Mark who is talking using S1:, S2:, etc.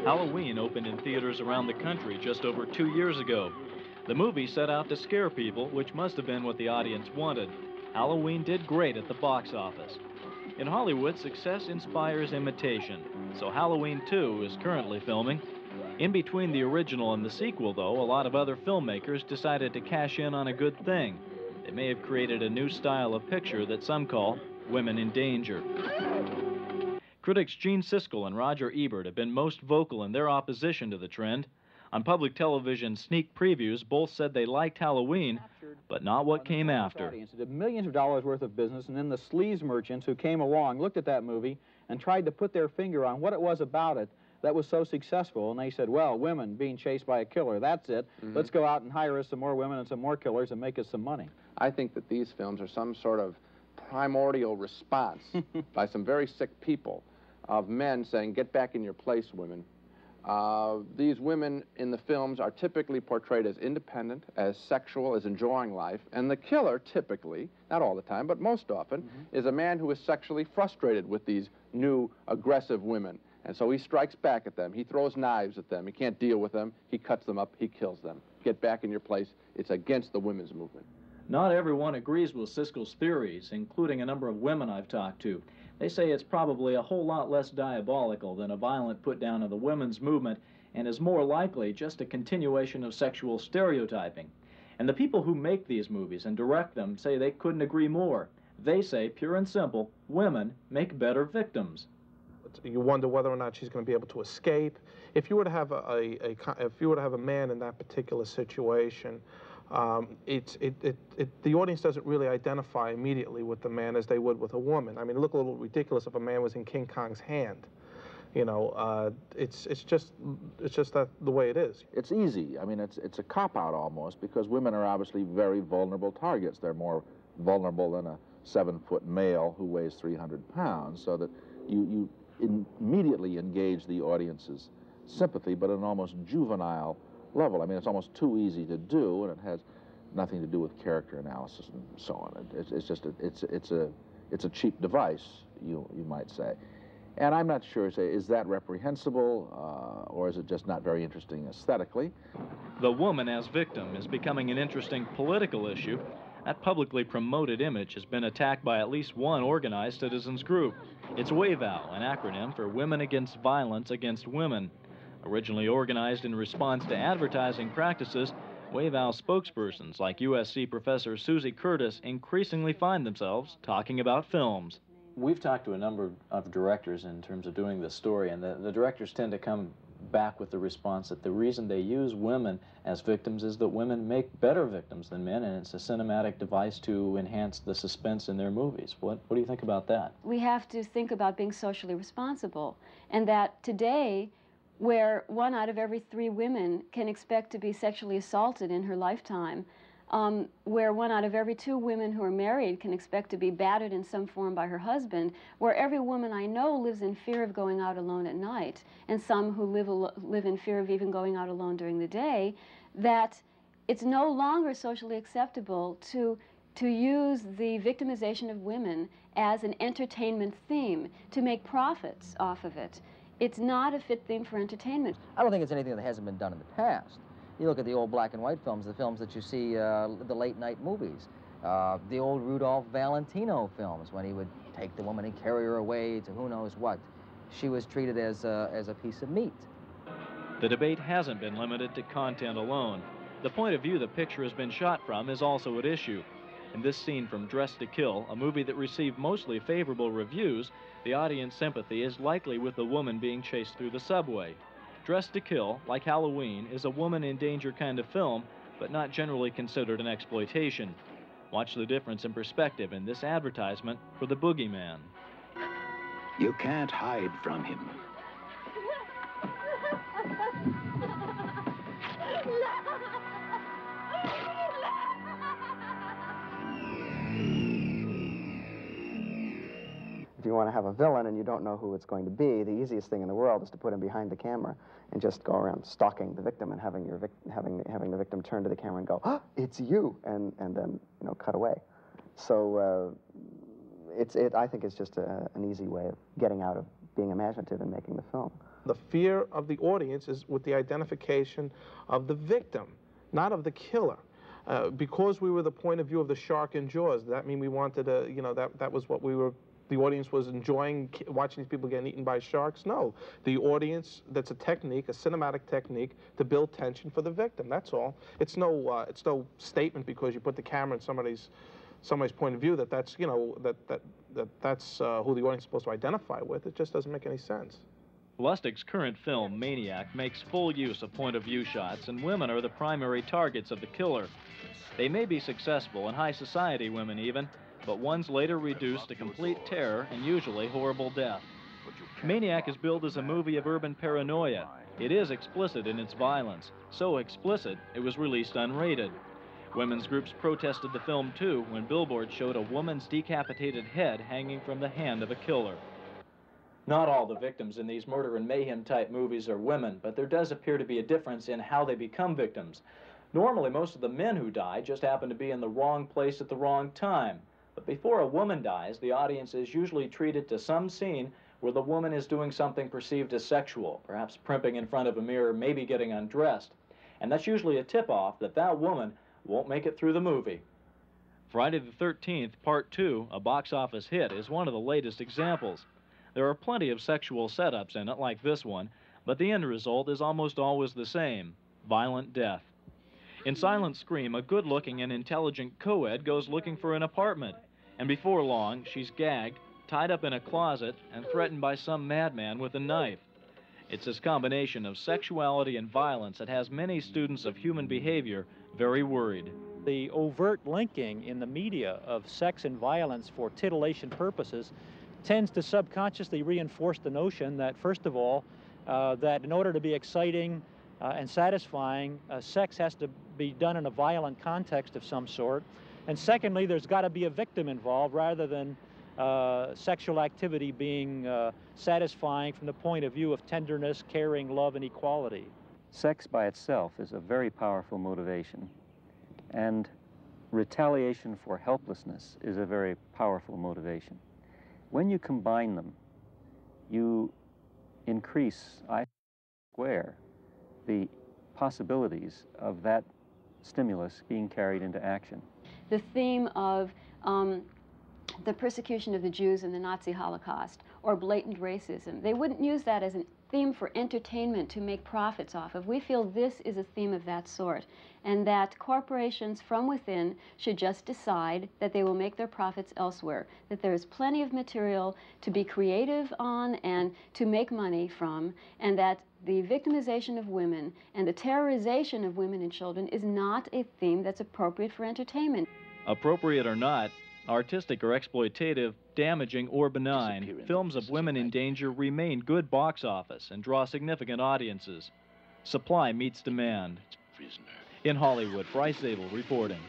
S1: Halloween opened in theaters around the country just over 2 years ago. The movie set out to scare people, which must have been what the audience wanted. Halloween did great at the box office. In Hollywood, success inspires imitation, so Halloween 2 is currently filming. In between the original and the sequel, though, a lot of other filmmakers decided to cash in on a good thing. They may have created a new style of picture that some call women in danger. Critics Gene Siskel and Roger Ebert have been most vocal in their opposition to the trend. On public television sneak previews, both said they liked Halloween, but not what came after.
S2: It did millions of dollars worth of business, and then the sleaze merchants who came along looked at that movie and tried to put their finger on what it was about it that was so successful, and they said, well, women being chased by a killer, that's it. Let's go out and hire us some more women and some more killers and make us some money.
S3: I think that these films are some sort of primordial response by some very sick people of men saying, get back in your place, women. These women in the films are typically portrayed as independent, as sexual, as enjoying life, and the killer typically, not all the time, but most often, is a man who is sexually frustrated with these new, aggressive women. And so he strikes back at them. He throws knives at them. He can't deal with them. He cuts them up. He kills them. Get back in your place. It's against the women's movement.
S1: Not everyone agrees with Siskel's theories, including a number of women I've talked to. They say it's probably a whole lot less diabolical than a violent put-down of the women's movement and is more likely just a continuation of sexual stereotyping. And the people who make these movies and direct them say they couldn't agree more. They say, pure and simple, women make better victims.
S4: You wonder whether or not she's going to be able to escape. If you were to have a man in that particular situation, the audience doesn't really identify immediately with the man as they would with a woman. I mean, it look a little ridiculous if a man was in King Kong's hand. You know, it's just that the way it is.
S5: It's easy. I mean, it's a cop-out almost, because women are obviously very vulnerable targets. They're more vulnerable than a 7-foot male who weighs 300 pounds, so that you immediately engage the audience's sympathy, but at an almost juvenile level. I mean, it's almost too easy to do, and it has nothing to do with character analysis and so on. It's a cheap device, you might say. And I'm not sure, is that reprehensible, or is it just not very interesting aesthetically?
S1: The woman as victim is becoming an interesting political issue. That publicly promoted image has been attacked by at least one organized citizens group. It's WAVOW, an acronym for Women Against Violence Against Women. Originally organized in response to advertising practices, WAVOW spokespersons like USC professor Susie Curtis increasingly find themselves talking about films. We've talked to a number of directors in terms of doing this story, and the directors tend to come back with the response that the reason they use women as victims is that women make better victims than men, and it's a cinematic device to enhance the suspense in their movies. What do you think about that?
S6: We have to think about being socially responsible, and that today, where 1 out of every 3 women can expect to be sexually assaulted in her lifetime, where 1 out of every 2 women who are married can expect to be battered in some form by her husband, where every woman I know lives in fear of going out alone at night, and some who live in fear of even going out alone during the day, that it's no longer socially acceptable to use the victimization of women as an entertainment theme, to make profits off of it. It's not a fit theme for entertainment.
S7: I don't think it's anything that hasn't been done in the past. You look at the old black and white films, the films that you see, the late night movies, the old Rudolph Valentino films, when he would take the woman and carry her away to who knows what. She was treated as a piece of meat.
S1: The debate hasn't been limited to content alone. The point of view the picture has been shot from is also at issue. In this scene from Dressed to Kill, a movie that received mostly favorable reviews, the audience sympathy is likely with the woman being chased through the subway. Dressed to Kill, like Halloween, is a woman in danger kind of film, but not generally considered an exploitation. Watch the difference in perspective in this advertisement for the boogeyman.
S8: You can't hide from him.
S9: If you want to have a villain and you don't know who it's going to be, the easiest thing in the world is to put him behind the camera and just go around stalking the victim and having the victim turn to the camera and go, "Ah, it's you," and then cut away. So I think it's just an easy way of getting out of being imaginative and making the film.
S4: The fear of the audience is with the identification of the victim, not of the killer. Because we were the point of view of the shark in Jaws, does that mean we wanted to, you know, that was what we were, the audience was enjoying watching these people getting eaten by sharks? No. The audience, that's a technique, a cinematic technique to build tension for the victim, that's all. It's no statement because you put the camera in somebody's point of view that's, you know, that's who the audience is supposed to identify with. It just doesn't make any sense.
S1: Lustig's current film, Maniac, makes full use of point-of-view shots, and women are the primary targets of the killer. They may be successful, in high society women even, but one's later reduced to complete terror and usually horrible death. Maniac is billed as a movie of urban paranoia. It is explicit in its violence, so explicit it was released unrated. Women's groups protested the film too when billboards showed a woman's decapitated head hanging from the hand of a killer. Not all the victims in these murder and mayhem type movies are women, but there does appear to be a difference in how they become victims. Normally, most of the men who die just happen to be in the wrong place at the wrong time. But before a woman dies, the audience is usually treated to some scene where the woman is doing something perceived as sexual, perhaps primping in front of a mirror, maybe getting undressed. And that's usually a tip-off that that woman won't make it through the movie. Friday the 13th, Part 2, a box office hit, is one of the latest examples. There are plenty of sexual setups in it, like this one, but the end result is almost always the same: violent death. In Silent Scream, a good-looking and intelligent co-ed goes looking for an apartment, and before long, she's gagged, tied up in a closet, and threatened by some madman with a knife. It's this combination of sexuality and violence that has many students of human behavior very worried.
S10: The overt linking in the media of sex and violence for titillation purposes tends to subconsciously reinforce the notion that, first of all, that in order to be exciting and satisfying, sex has to be done in a violent context of some sort. And secondly, there's got to be a victim involved rather than sexual activity being satisfying from the point of view of tenderness, caring, love, and equality.
S11: Sex by itself is a very powerful motivation, and retaliation for helplessness is a very powerful motivation. When you combine them, you increase, I square, the possibilities of that stimulus being carried into action.
S6: The theme of the persecution of the Jews in the Nazi Holocaust, or blatant racism, they wouldn't use that as a theme for entertainment to make profits off of. We feel this is a theme of that sort, and that corporations from within should just decide that they will make their profits elsewhere, that there is plenty of material to be creative on and to make money from, and that the victimization of women and the terrorization of women and children is not a theme that's appropriate for entertainment.
S1: Appropriate or not, artistic or exploitative, damaging or benign, films of women in danger remain good box office and draw significant audiences. Supply meets demand. In Hollywood, Bryce Zabel reporting.